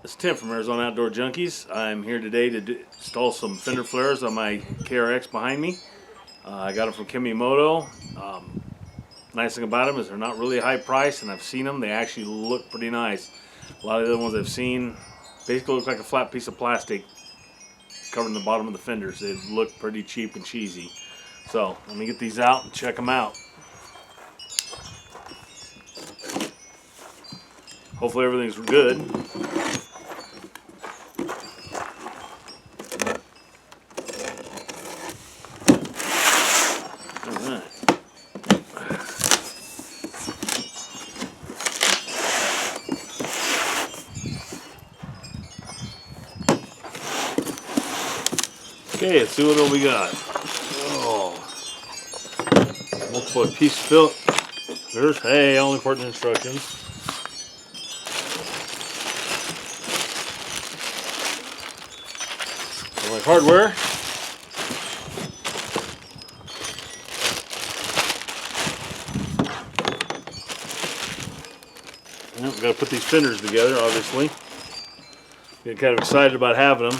It's Tim from Arizona Outdoor Junkies. I'm here today to install some fender flares on my KRX behind me. I got them from Kemimoto. Nice thing about them is they're not really high price, and I've seen them. They actually look pretty nice. A lot of the other ones I've seen basically look like a flat piece of plastic covering the bottom of the fenders. They look pretty cheap and cheesy. So let me get these out and check them out. Hopefully everything's good. Alright. Okay, let's see what we got. Oh, multiple piece fill. There's all important instructions. My hardware. Well, we've got to put these fenders together, obviously. Get kind of excited about having them.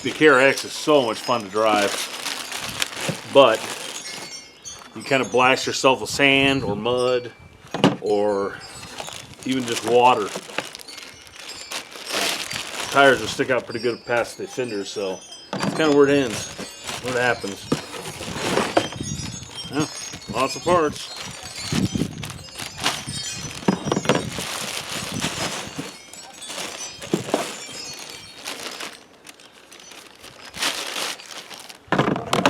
The KRX is so much fun to drive, but you kind of blast yourself with sand or mud or even just water. Tires will stick out pretty good past the fenders, so it's kind of where it ends, where it happens. Yeah, lots of parts.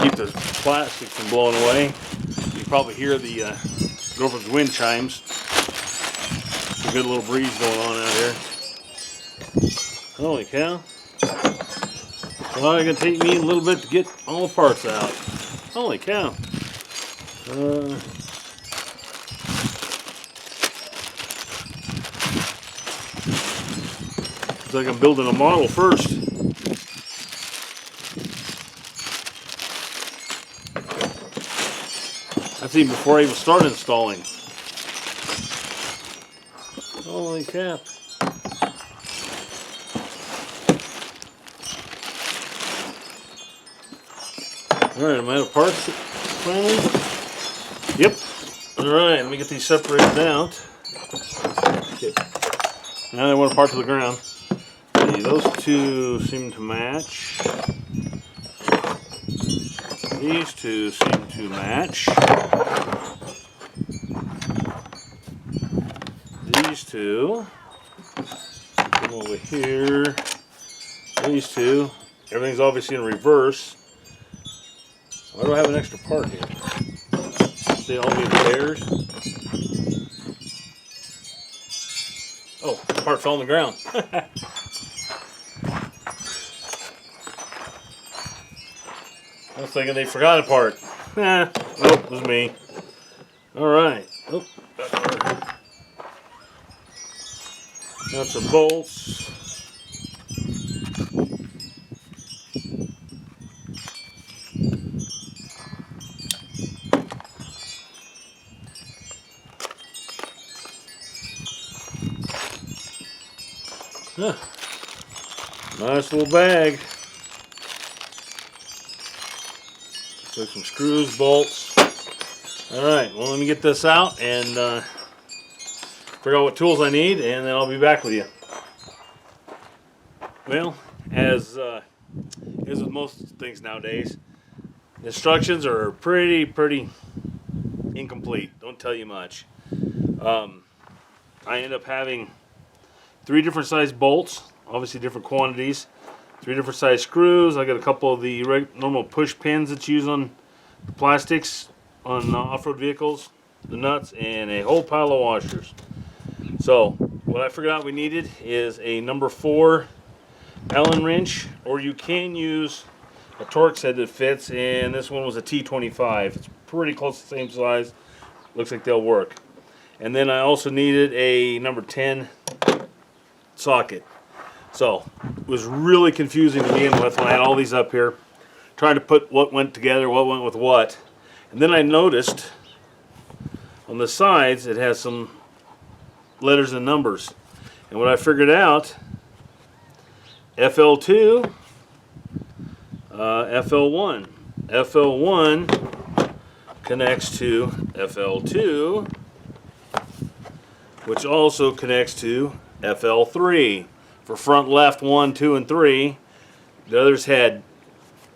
Keep the plastic from blowing away. You can probably hear the girlfriend's wind chimes. It's a good little breeze going on out here. Holy cow. Well, it's going to take me a little bit to get all the parts out. Holy cow. Looks like I'm building a model first. That's even before I even start installing. Holy cow. Alright, am I out of parts finally? Yep. Alright, let me get these separated out. Okay. Now they want to part to the ground. See, those two seem to match. These two seem to match. These two. Come over here. These two. Everything's obviously in reverse. Why do I have an extra part here? They all need pairs. Oh, the part fell on the ground. I was thinking they forgot a part. Nope, it was me. Alright. Oh, got some bolts. Nice little bag. Took some screws, bolts. Alright, well, let me get this out and figure out what tools I need, and then I'll be back with you. Well, as with most things nowadays, the instructions are pretty incomplete. Don't tell you much. I end up having 3 different size bolts, obviously different quantities, 3 different size screws. I got a couple of the normal push pins that's used on the plastics on off-road vehicles, the nuts, and a whole pile of washers. So what I figured out we needed is a number 4 Allen wrench, or you can use a Torx head that fits, and this one was a T25. It's pretty close to the same size. Looks like they'll work. And then I also needed a number 10 socket. So it was really confusing to begin with when I had all these up here, trying to put what went together, what went with what. And then I noticed on the sides it has some letters and numbers. And what I figured out, FL2, FL1. FL1 connects to FL2, which also connects to FL3 for front left 1, 2, and 3. The others had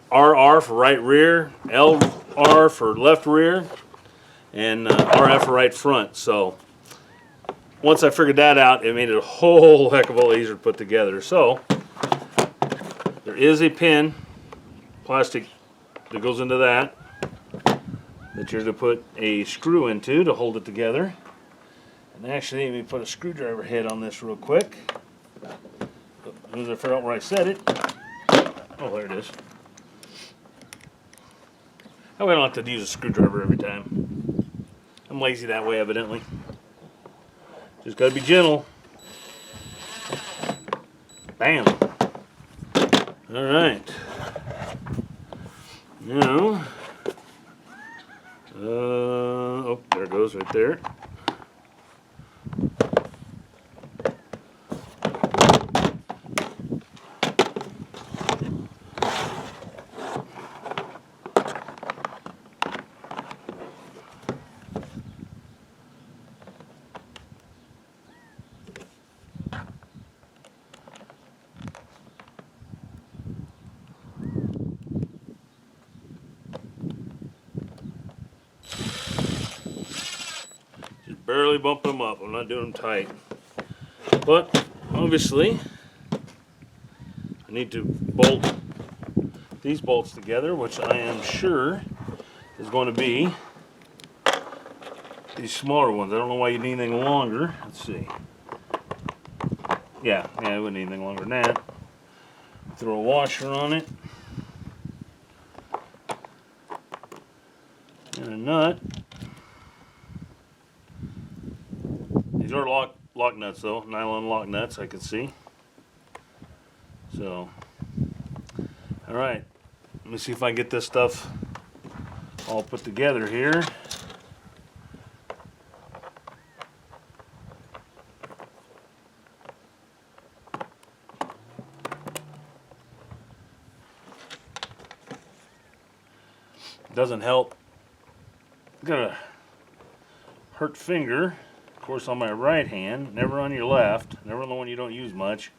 RR for right rear, LR for left rear, and RF for right front. So once I figured that out, it made it a whole heck of a lot easier to put together. So there is a pin, plastic, that goes into that you're to put a screw into to hold it together. And actually, let me put a screwdriver head on this real quick. As soon as I figure out where I set it. Oh, there it is. I don't have to use a screwdriver every time. I'm lazy that way, evidently. Just gotta be gentle. Bam. All right. Now, oh, there it goes right there. Barely bumping them up. I'm not doing them tight. But obviously, I need to bolt these bolts together, which I am sure is going to be these smaller ones. I don't know why you need anything longer. Let's see. Yeah, I wouldn't need anything longer than that. Throw a washer on it. And a nut. These are lock nuts though, nylon lock nuts, I can see. So, alright, let me see if I can get this stuff all put together here. Doesn't help. Got a hurt finger. Of course, on my right hand, never on your left, never on the one you don't use much.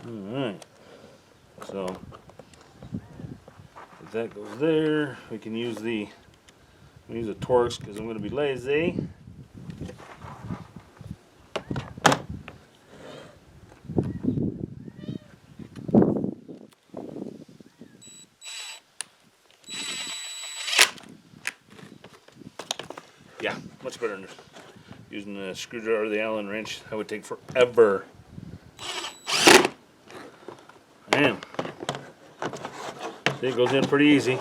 Alright, so if that goes there, we can use the Torx because I'm going to be lazy. Yeah, much better than using the screwdriver or the Allen wrench. That would take forever. Man, see, it goes in pretty easy.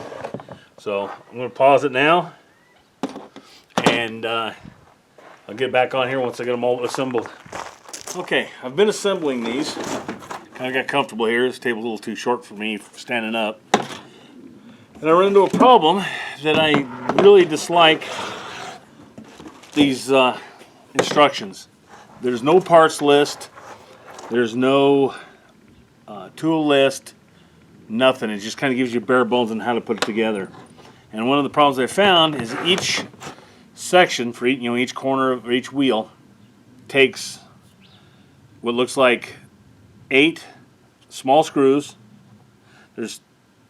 So I'm going to pause it now, and I'll get back on here once I get them all assembled. Okay, I've been assembling these. Kind of got comfortable here. This table's a little too short for me standing up. And I run into a problem that I really dislike. These instructions. There's no parts list. There's no tool list. Nothing. It just kind of gives you bare bones on how to put it together. And one of the problems I found is each section for each corner of each wheel takes what looks like 8 small screws. There's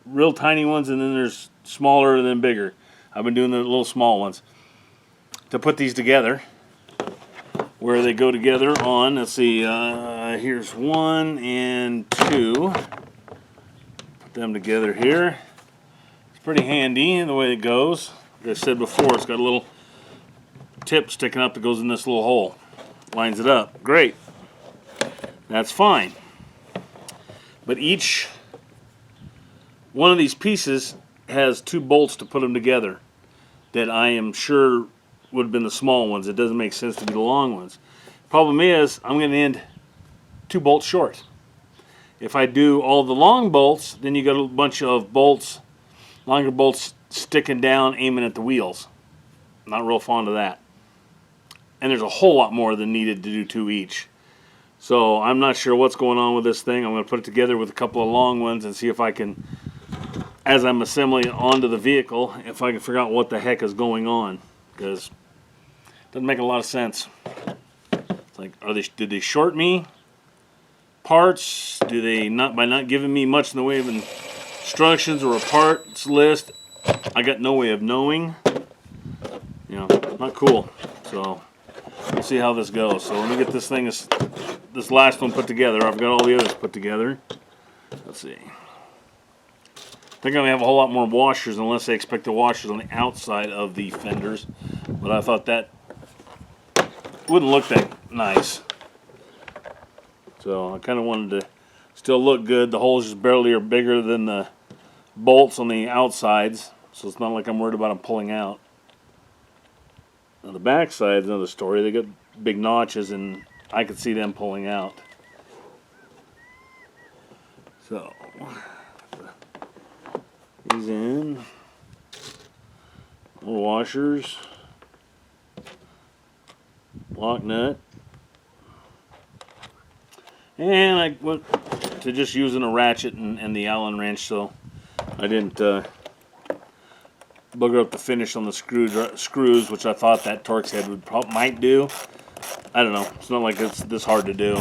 real tiny ones, and then there's smaller and then bigger. I've been doing the little small ones to put these together, where they go together on, let's see, here's 1 and 2. Put them together here. It's pretty handy the way it goes. Like I said before, it's got a little tip sticking up that goes in this little hole. Lines it up. Great. That's fine. But each one of these pieces has 2 bolts to put them together that I am sure would have been the small ones. It doesn't make sense to be the long ones. Problem is, I'm going to end 2 bolts short. If I do all the long bolts, then you got a bunch of bolts, longer bolts sticking down, aiming at the wheels. Not real fond of that. And there's a whole lot more than needed to do 2 each. So I'm not sure what's going on with this thing. I'm going to put it together with a couple of long ones and see if I can, as I'm assembling it onto the vehicle, if I can figure out what the heck is going on. Because it doesn't make a lot of sense. It's like, did they short me parts? Do they not, by not giving me much in the way of instructions or a parts list, I got no way of knowing. You know, not cool. So we'll see how this goes. So let me get this thing, this last one put together. I've got all the others put together. Let's see. I think I'm gonna have a whole lot more washers, unless they expect the washers on the outside of the fenders. But I thought that wouldn't look that nice. So I kind of wanted to still look good. The holes just barely are bigger than the bolts on the outsides, so it's not like I'm worried about them pulling out. Now the back side is another story. They got big notches, and I could see them pulling out. So these in, more washers, lock nut, and I went to just using a ratchet and the Allen wrench, so I didn't bugger up the finish on the screws, which I thought that Torx head might do. I don't know. It's not like it's this hard to do.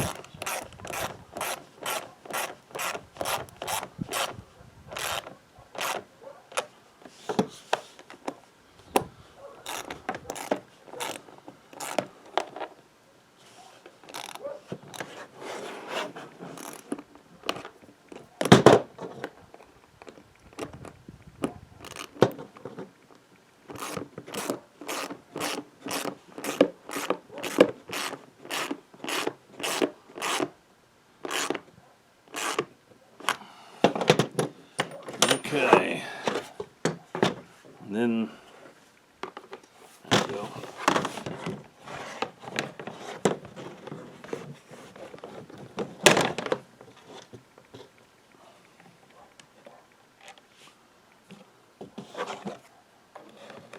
Okay, and then there we go.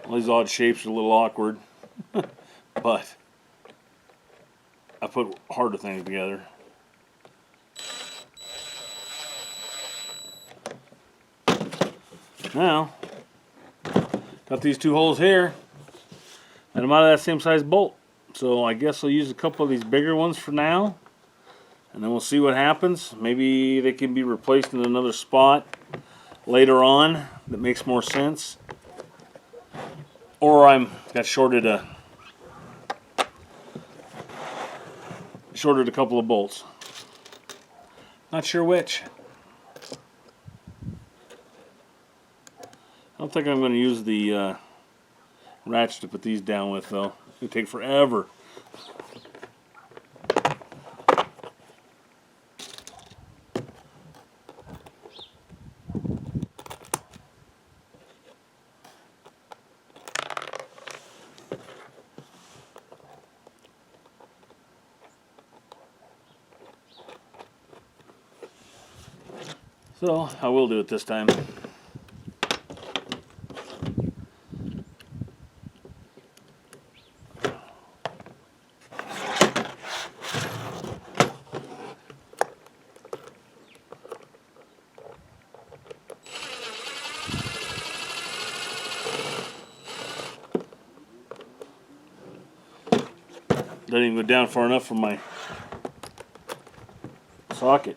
All these odd shapes are a little awkward, but I put harder things together. Now, got these 2 holes here, and I'm out of that same size bolt. So I guess I'll use a couple of these bigger ones for now, and then we'll see what happens. Maybe they can be replaced in another spot later on that makes more sense. Or got shorted a couple of bolts. Not sure which. I don't think I'm going to use the ratchet to put these down with, though. It's going to take forever. So I will do it this time. Doesn't even go down far enough for my socket.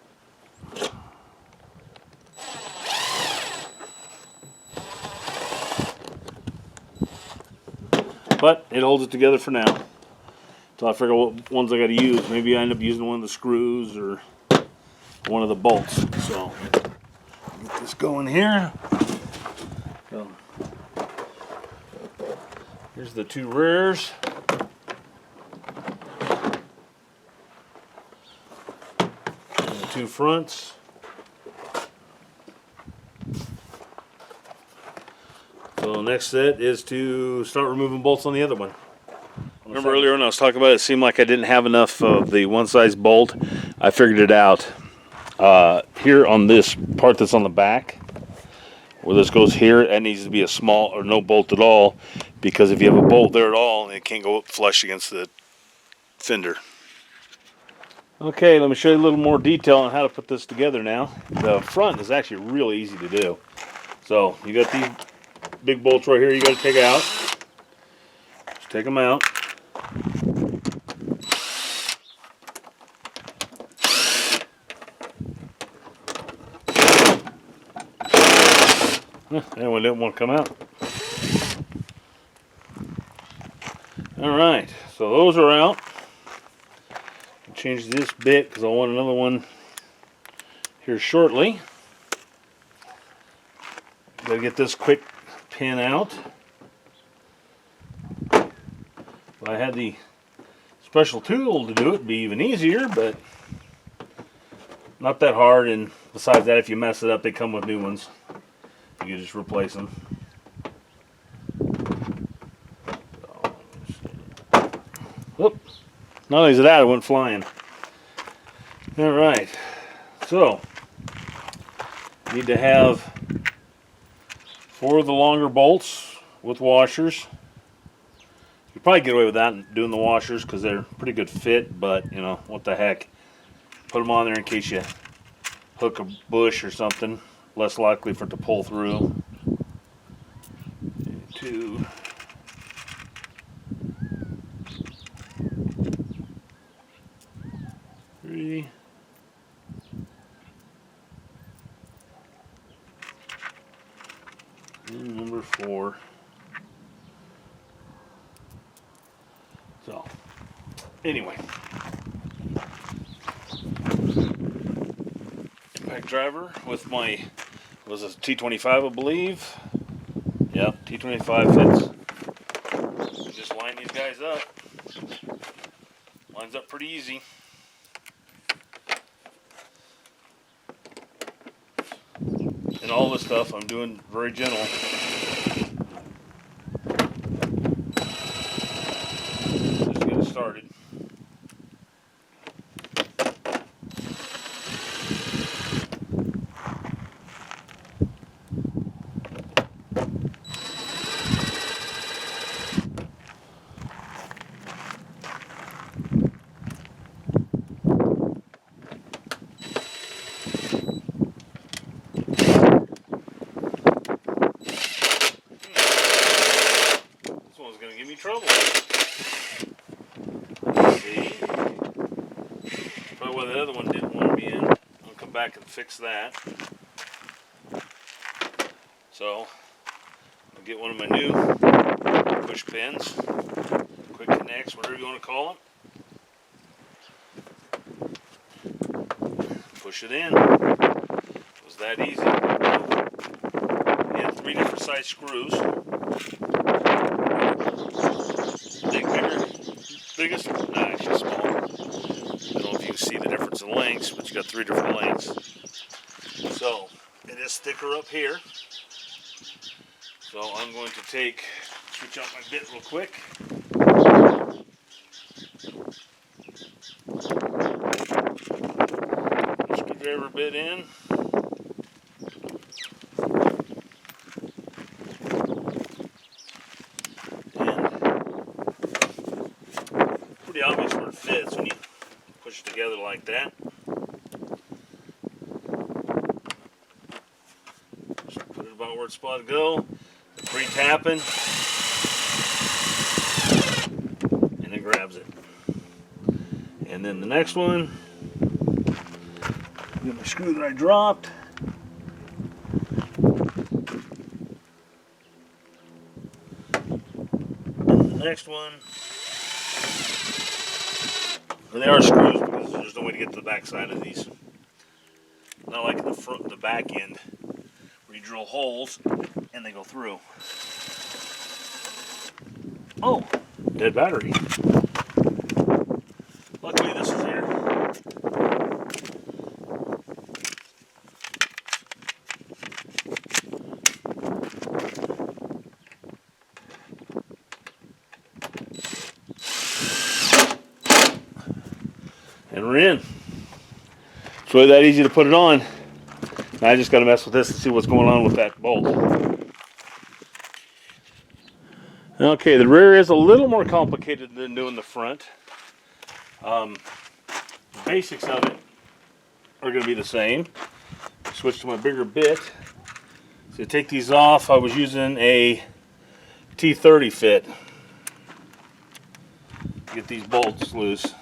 But it holds it together for now. Until I figure out what ones I got to use. Maybe I end up using one of the screws or one of the bolts. So get this going here. So here's the 2 rears. And the 2 fronts. So the next set is to start removing bolts on the other one. Remember earlier when I was talking about it seemed like I didn't have enough of the one size bolt. I figured it out. Here on this part that's on the back, where this goes here, that needs to be a small or no bolt at all, because if you have a bolt there at all, it can't go up flush against the fender. Okay, let me show you a little more detail on how to put this together now. The front is actually really easy to do. So you got these big bolts right here you got to take out. Just take them out. That one didn't want to come out. Alright, so those are out. I'll change this bit because I want another one here shortly. Gotta get this quick pin out. If I had the special tool to do it, it'd be even easier, but not that hard. And besides that, if you mess it up, they come with new ones. You can just replace them. Whoop. Not only is that, it went flying. Alright, so need to have 4 of the longer bolts with washers. You probably get away with that doing the washers because they're pretty good fit, but you know, what the heck. Put them on there in case you hook a bush or something. Less likely for it to pull through. 2. Three. And number 4. So, anyway. Impact driver with my, was a T25 I believe. Yep, T25 fits. Just line these guys up. Lines up pretty easy. And all this stuff I'm doing very gentle. Just to get it started. Give me trouble. See? Probably why the other one didn't want to be in. I'll come back and fix that. So, I'll get one of my new push pins, quick connects, whatever you want to call them. Push it in. It was that easy. Yeah, 3 different size screws. Biggest, no, actually small. I don't know if you can see the difference in lengths, but you got 3 different lengths. So, it is thicker up here. So I'm going to switch out my bit real quick. Screwdriver bit in. Obvious where it fits when you push it together like that. Just put it about where it's supposed to go. Pre-tapping, and it grabs it. And then the next one, get my screw that I dropped. And the next one. And they are screws because there's no way to get to the back side of these. Not like the front, the back end, where you drill holes and they go through. Oh, dead battery. Luckily this is here. And we're in. It's really that easy to put it on. Now I just got to mess with this and see what's going on with that bolt. Okay, the rear is a little more complicated than doing the front. The basics of it are going to be the same. Switch to my bigger bit. So to take these off, I was using a T30 fit. Get these bolts loose.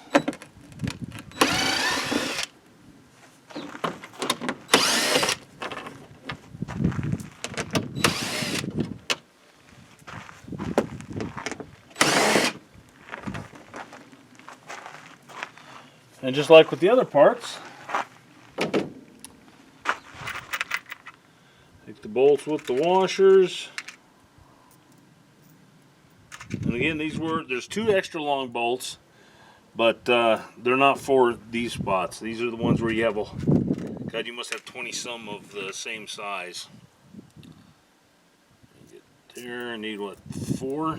And just like with the other parts, take the bolts with the washers. And again, there's 2 extra long bolts, but they're not for these spots. These are the ones where you have God, you must have 20 some of the same size. Get there, I need what, 4?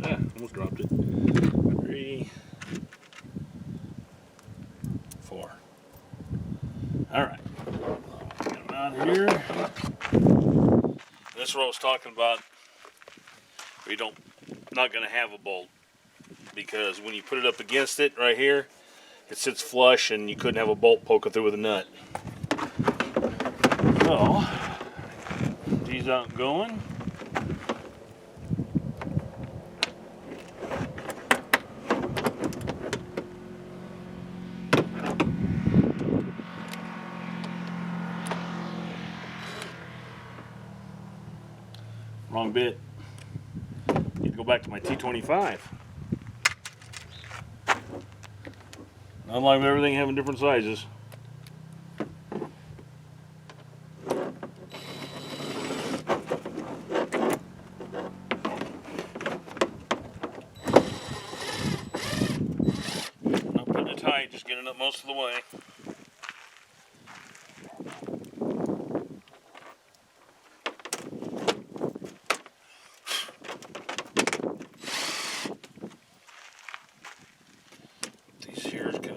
Ah, almost dropped it. 3, 4. Alright. Get them out of here. This is what I was talking about. Where you not going to have a bolt. Because when you put it up against it right here, it sits flush and you couldn't have a bolt poking through with a nut. So, these out going. Wrong bit. Need to go back to my T25. Not like everything having different sizes. Not putting it tight, just getting it most of the way.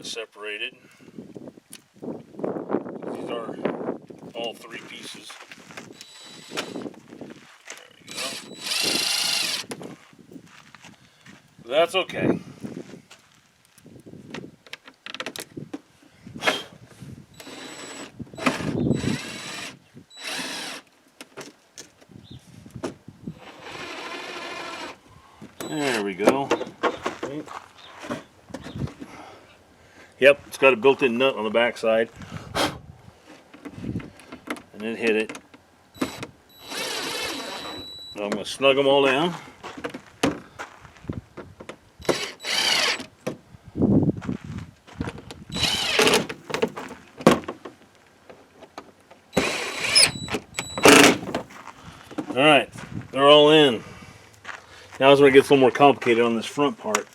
Separated. These are all 3 pieces. There we go. That's okay. There we go. Okay. Yep, it's got a built-in nut on the back side. And it hit it. Now I'm going to snug them all down. Alright, they're all in. Now is when it gets a little more complicated on this front part.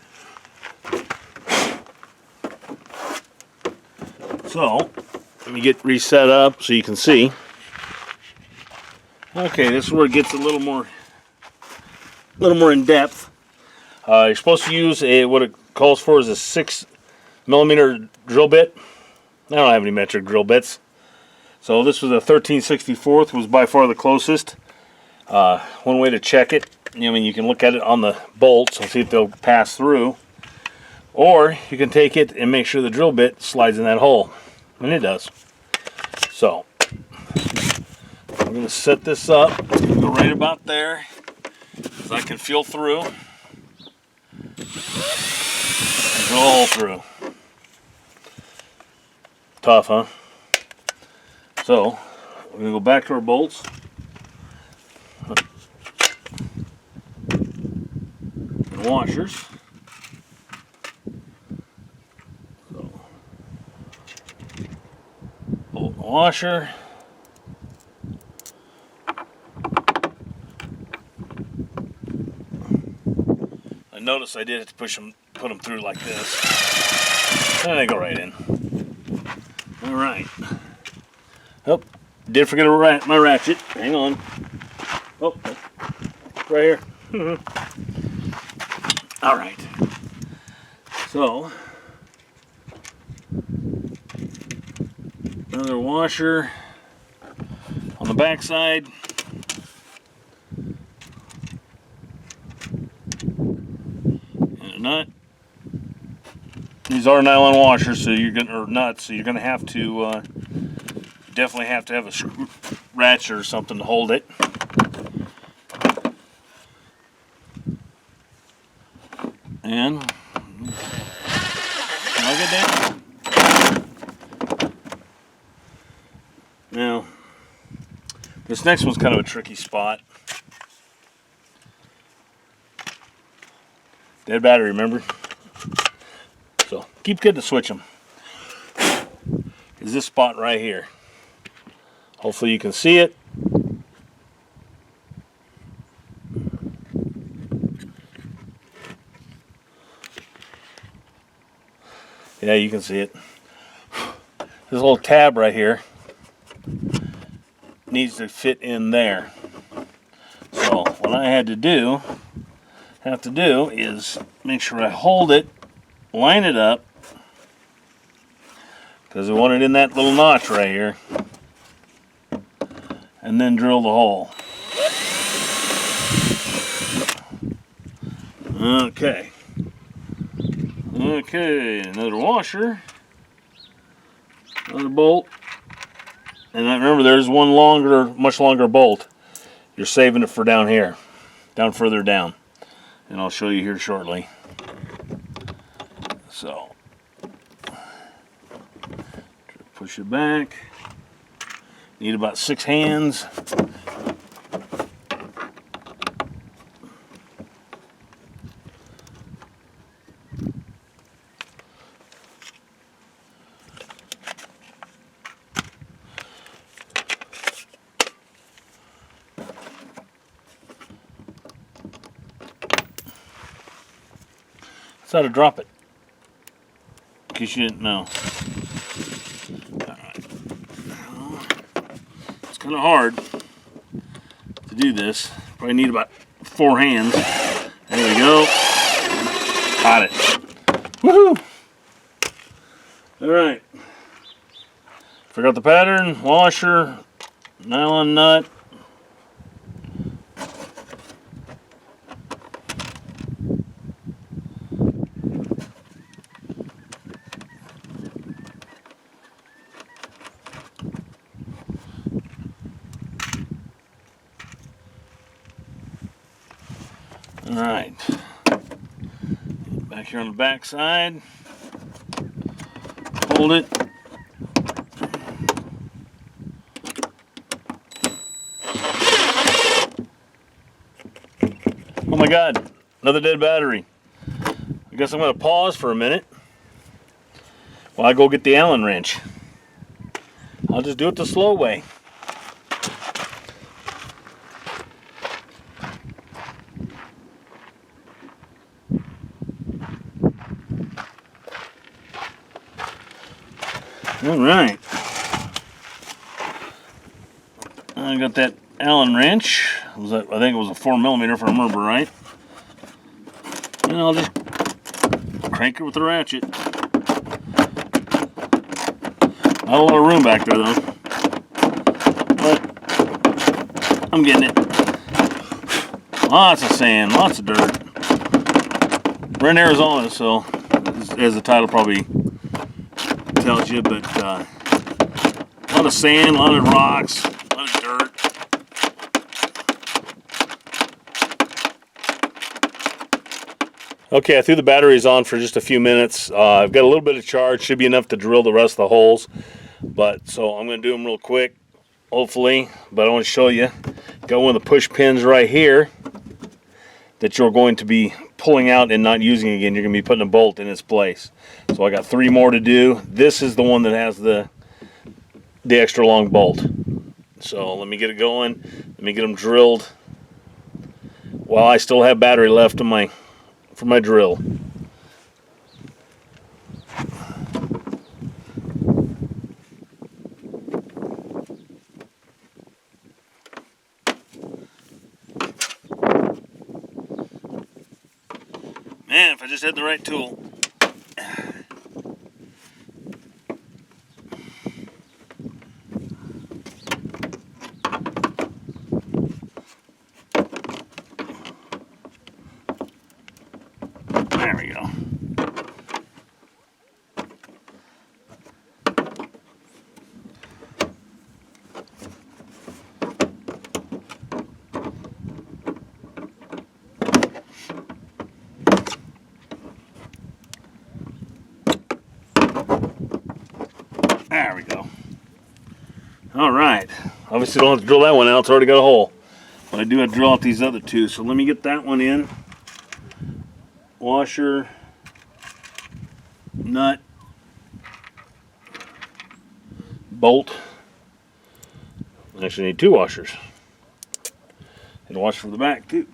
So, let me get reset up so you can see. Okay, this is where it gets a little more in depth. You're supposed to use what it calls for is a 6mm drill bit. I don't have any metric drill bits. So this was a 13/64, was by far the closest. One way to check it, you can look at it on the bolts and see if they'll pass through. Or you can take it and make sure the drill bit slides in that hole. And it does. So, I'm going to set this up. It's going to go right about there. So I can feel through. And go all through. Tough, huh? So, we're going to go back to our bolts. And washers. Washer. I noticed I did have to put them through like this. And they go right in. Alright. Oh, did forget my ratchet. Hang on. Oh, right here. Alright. So, another washer. On the back side, and a nut. These are nylon washers, so you're gonna, or nuts, so you're gonna have to definitely have to have a screw ratchet or something to hold it. And plug it down. Now, this next one's kind of a tricky spot. Dead battery, remember? So keep good to switch them. Is this spot right here? Hopefully you can see it. Yeah, you can see it. This little tab right here needs to fit in there. So what I have to do is make sure I hold it, line it up, because I want it in that little notch right here, and then drill the hole. Okay. Okay, another washer, another bolt, and remember there's one longer, much longer bolt. You're saving it for down here, down further down, and I'll show you here shortly. So, push it back. Need about 6 hands. That's how to drop it, in case you didn't know. Alright. It's kind of hard to do this. Probably need about 4 hands. There we go. Got it. Woohoo! Alright. Forgot the pattern, washer, nylon nut. Alright, back here on the back side, hold it. Oh my God, another dead battery. I guess I'm going to pause for a minute while I go get the Allen wrench. I'll just do it the slow way. All right, I got that Allen wrench. I think it was a 4mm if I remember right. And I'll just crank it with the ratchet. Not a lot of room back there though, but I'm getting it. Lots of sand, lots of dirt. We're in Arizona, so as the title probably tells you, but a lot of sand, a lot of rocks, a lot of dirt. Okay, I threw the batteries on for just a few minutes. I've got a little bit of charge, should be enough to drill the rest of the holes. But so I'm going to do them real quick, hopefully. But I want to show you. Got one of the push pins right here that you're going to be pulling out and not using again. You're going to be putting a bolt in its place. So I got 3 more to do. This is the one that has the extra long bolt. So let me get it going. Let me get them drilled while I still have battery left in for my drill. Man, if I just had the right tool. There we go. There we go. All right. Obviously don't have to drill that one out. It's already got a hole. But I do have to drill out these other two. So let me get that one in. Washer, nut, bolt. I actually need two washers. And a washer for the back too.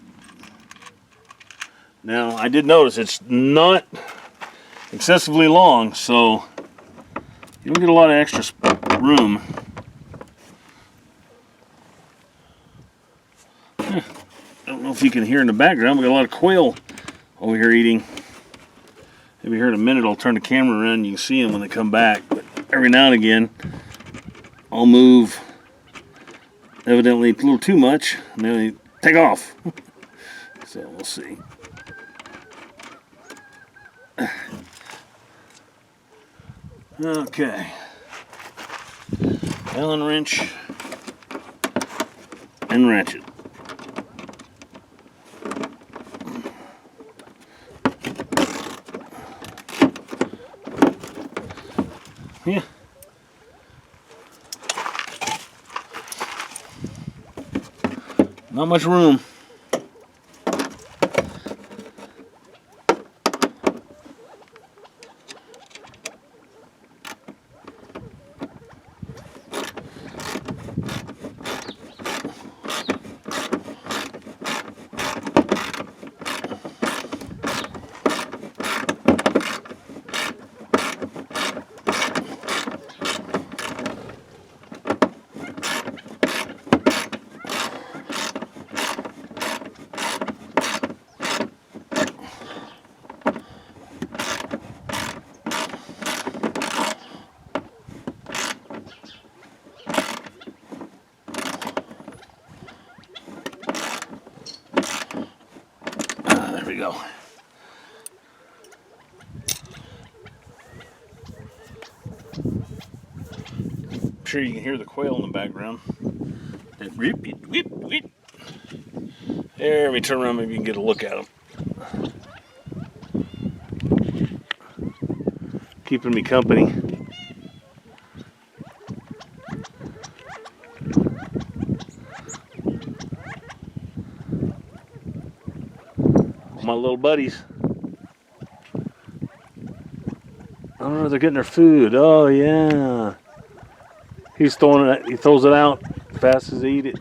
Now I did notice it's not excessively long, so you don't get a lot of extra room. I don't know if you can hear in the background, we got a lot of quail over here eating. Maybe here in a minute I'll turn the camera around and you can see them when they come back. But every now and again I'll move evidently a little too much and then they take off. So we'll see. Okay. Allen wrench and ratchet. Yeah. Not much room. There we go. I'm sure you can hear the quail in the background. That rip, whip, whip. There, let me turn around, maybe you can get a look at them. Keeping me company. My little buddies. I don't know, they're getting their food. Oh yeah. He's throwing it, he throws it out fast as they eat it.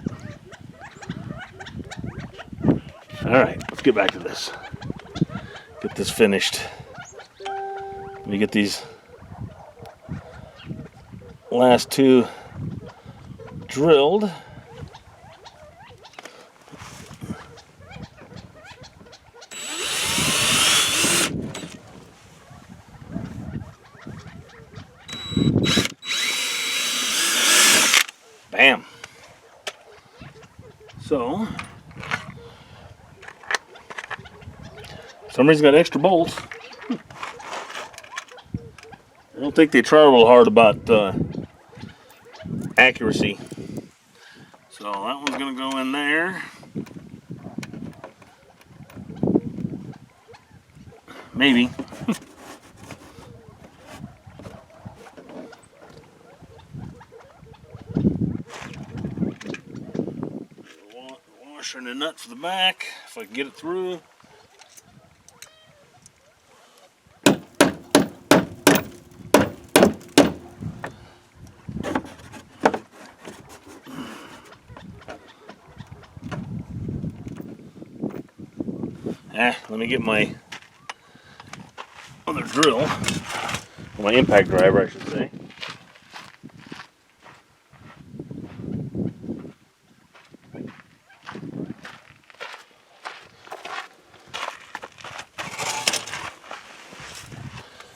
Alright, let's get back to this. Get this finished. Let me get these last two drilled. Bam. So, somebody's got extra bolts. I don't think they try real hard about accuracy. So that one's going to go in there. Maybe. Washer and a nut for the back, if I can get it through. Let me get my other drill, my impact driver, I should say.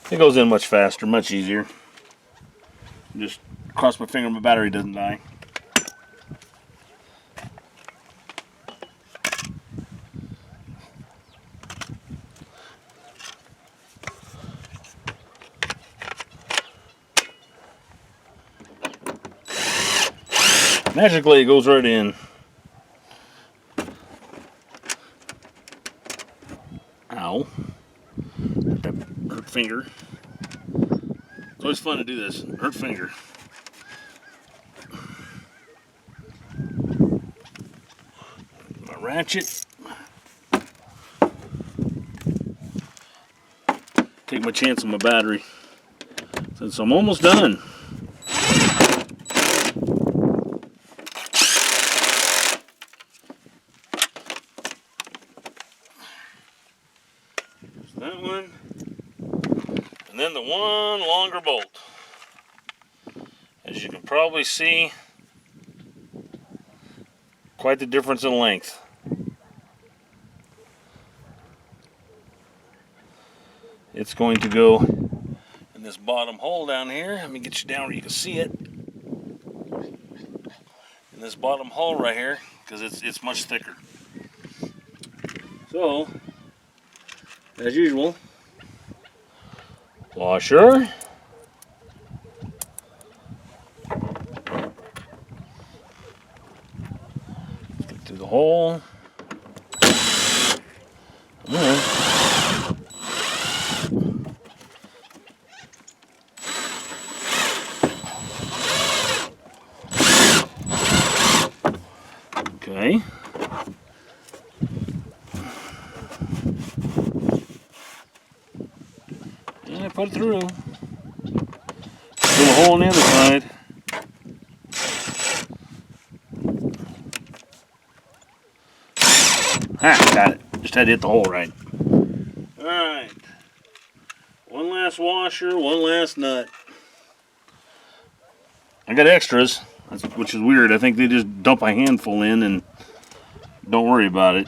It goes in much faster, much easier. Just cross my finger, my battery doesn't die. Magically it goes right in. Ow. That hurt finger. It's always fun to do this. Hurt finger. My ratchet. Take my chance on my battery. Since I'm almost done. There's that one. And then the one longer bolt. As you can probably see, quite the difference in length. It's going to go in this bottom hole down here. Let me get you down where you can see it. In this bottom hole right here, because it's much thicker. So, as usual, washer. Get through the hole. Okay. And I put it through. Put a hole on the other side. Ah, got it. Just had to hit the hole right. Alright. One last washer, one last nut. I got extras, which is weird. I think they just dump a handful in and don't worry about it.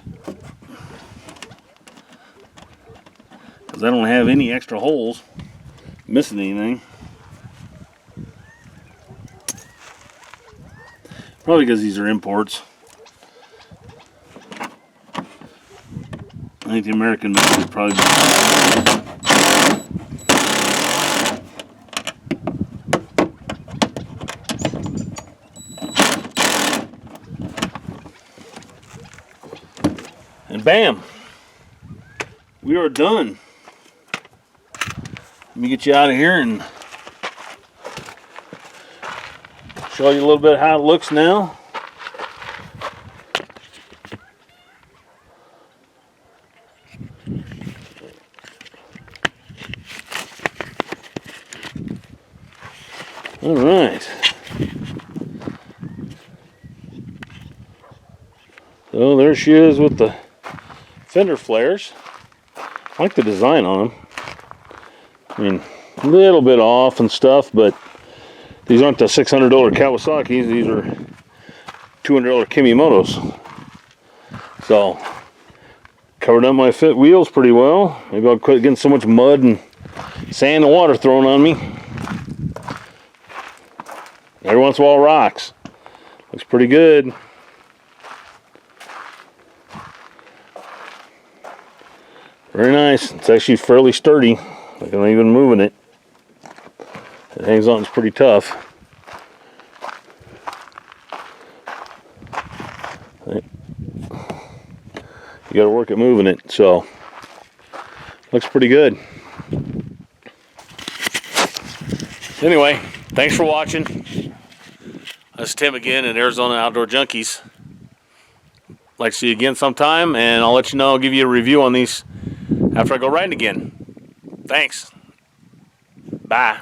Because I don't have any extra holes. Missing anything. Probably because these are imports. I think the American method is probably better. And bam! We are done. Let me get you out of here and show you a little bit how it looks now. All right. So there she is with the fender flares. I like the design on them. I mean, a little bit off and stuff, but these aren't the $600 Kawasaki's. These are $200 Kemimotos. So, covered up my wheels pretty well. Maybe I'll quit getting so much mud and sand and water thrown on me. Every once in a while, rocks. Looks pretty good. Very nice. It's actually fairly sturdy. Like I'm not even moving it. It hangs on. It's pretty tough. You got to work at moving it. So looks pretty good. Anyway, thanks for watching. This is Tim again at Arizona Outdoor Junkies. Like to see you again sometime, and I'll let you know. I'll give you a review on these after I go riding again. Thanks. Bye.